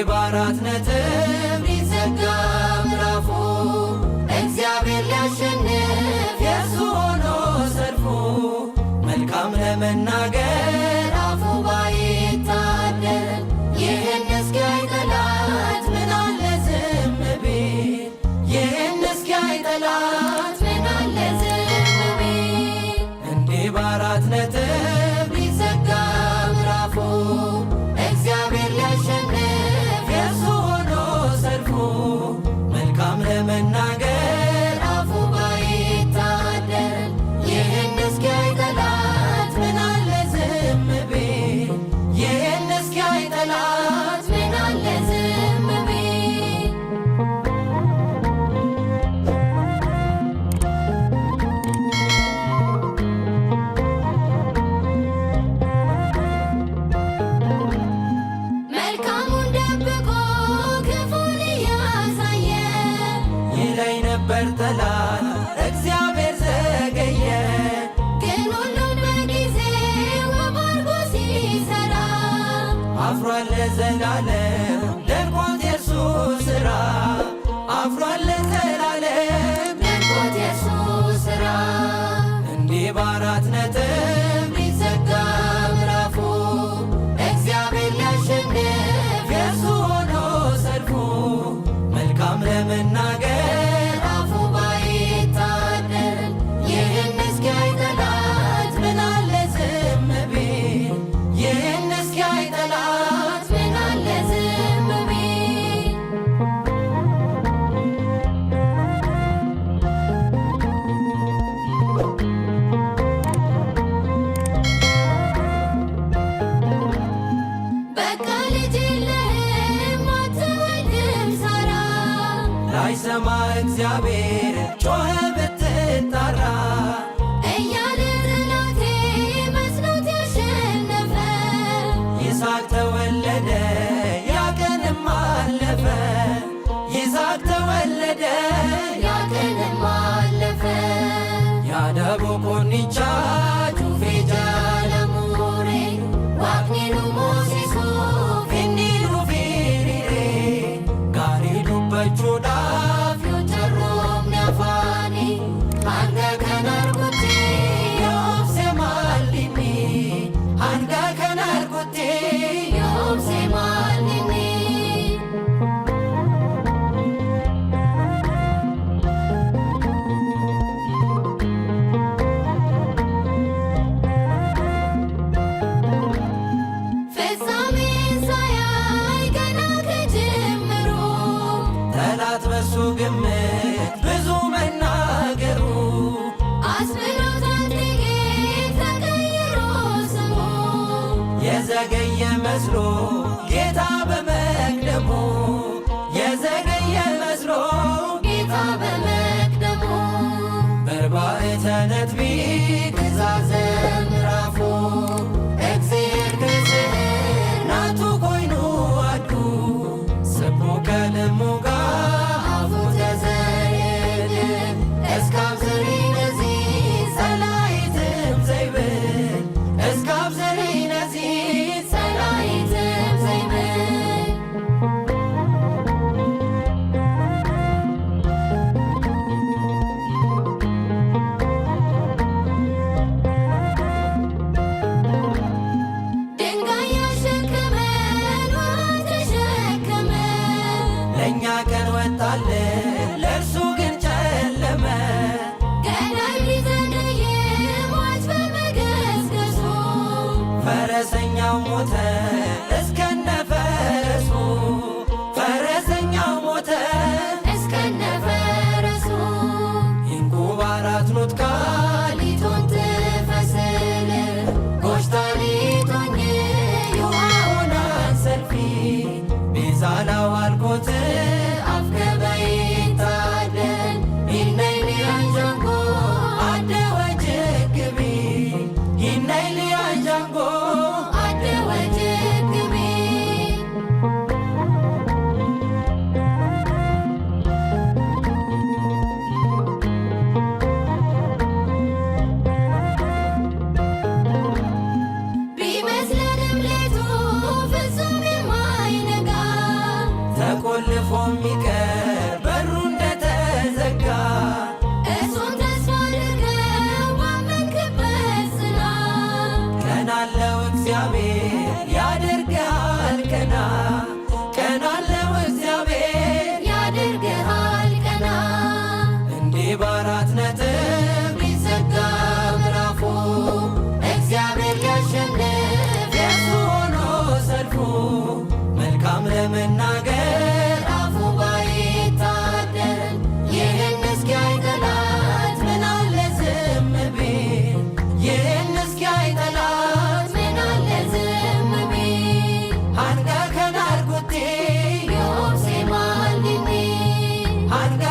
በአራት ነጥብ ሊዘጋ ምዕራፉ እግዚአብሔር ሊያሸንፍ የእርሱ ሆኖ ሰልፉ መልካም ለመናገር አፉ ባይታደል ይህን እስኪያይ ጠላት ምን አለ ዝም ቢል ይህን እስኪያይ ጠላት ምን አለ ዝም ቢል እንዲህ በአራት ነጥብ ሊዘጋ ምዕራፉ እግዚአብሔር ሊያሸንፍ የእርሱ ሆኖ ሰልፉ መልካም ለመናገር አፉ ባይታደል ይህን እስኪያይ ጠላት ምን አለ ዝም ቢል ይህን እስኪያይ ጠላት ምን አለ ዝም ቢል መልካሙን ደብቆ ክፉን እያሳየ ይለኝ ነበር ጠላት እግዚአብሔር ዘገየ ግን ሁሉን በጊዜው አድርጎ ሲሰራ አፍሯል ለዘላለም ደርቆት የእርሱ ሥራ አፍሯል ለዘላለም ደርቆት የእርሱ ሥራ እንዲህ በአራት ነጥብ ሊዘጋ ምዕራፉ እግዚአብሔር ሊያሸንፍ የእርሱ ሆኖ ሰልፉ መልካም ለመናገር አፉ ባይታደል ይህን እስኪያይ ጠላት ምን አለ ዝም ቢል ይህን እስኪያይ ጠላት ምን አለ ዝም ቢል በቃ ልጅ የለህም አትወልድም ሳራ ላይሰማ እግዚአብሔር ጮኸ ብትጣራ እያለ ጠላቴ መስሎት ያሸነፈ ይስሐቅ ተወለደ ያ ቀንም አለፈ ይስሐቅ ተወለደ ያ ቀንም አለፈ ያዳቦ ኮኒቻ ጩፌ ጃለሙሬ ዋቅኒኑ ሞሲሱ ፊኒኑ ፊሪሬ ጋሪ ዱበቹዳፍ ዩቸሮምኒ አፋኒ አንገ ከናርኩቲ ዮብሴ ማሊኒ አንገ ከናርኩቲ ዮብሴ ማሊኒ ፍጻሜን ሳያይ ገና ከጅምሩ ጠላት በሱ ግምት ብዙ መናገሩ አስብሎታል ጥቂት ተቀይሮ ስሙ የዘገየ መስሎ ጌታ በመቅደሙ የዘገየ መስሎ ጌታ በመቅደሙ በርባዕተ ነጥቢ ትእዛዘ ምዕራፉ እግዚአብሔር ክዝር ናቱ ኮይኑ አዱ ስቡ ከልሙጋ አፉ ተዘየደ እስካብ ዘሪ ነዚ ሰላይትም ዘይብል እስካብ ዘሪ ነዚ ሰላይትም ዘይብል ድንጋይ ያሸከመን ውሃ ተሸከመ ለእኛ ቀን ወጣልን ለእርሱ ግን ጨለመ ገዳይ ቢዘገይም ሟች በመገስገሱ ፈረሰኛው ሞተ እስከነ ፈረሱ ፈረሰኛው ሞተ እስከነ ፈረሱ ይንኩ በአራት ኖትካ ሊቶን ትፈስል ጎሽታ ሊቶኝ ዩሃውናን ሰልፊ ቤዛላው አልኮት አፍገበይታደን ይነይ ሊያንጃንጎ አደ ወጅግቢ ይነይ ሊያንጃንጎ አደ ወጅግቢ ቢመስለንም ሌቱ ፍጹም የማይነጋ ተቆልፎ ሚቀር በሩ እንደተዘጋ እሱን ተስፋ አድርገው ባመንክበት ጽና። ቀና አለው እግዚአብሔር ያደርግሃል ቀና፣ ቀና አለው እግዚአብሔር ያደርግሃል ቀና። እንዲህ በአራት ነጥብ ሊዘጋ ምዕራፉ እግዚአብሔር ሊያሸንፍ የእሱ ሆኖ ሰልፉ መልካም ለመናገር አፉ ባይታደል ይህን እስኪያይ ጠላት ምን አለ ዝም ቢል ይህን እስኪያይ ጠላት ምን አለ ዝም ቢል አንጋ ከናርጉቲ ዮብሴ ማልኒ አንጋ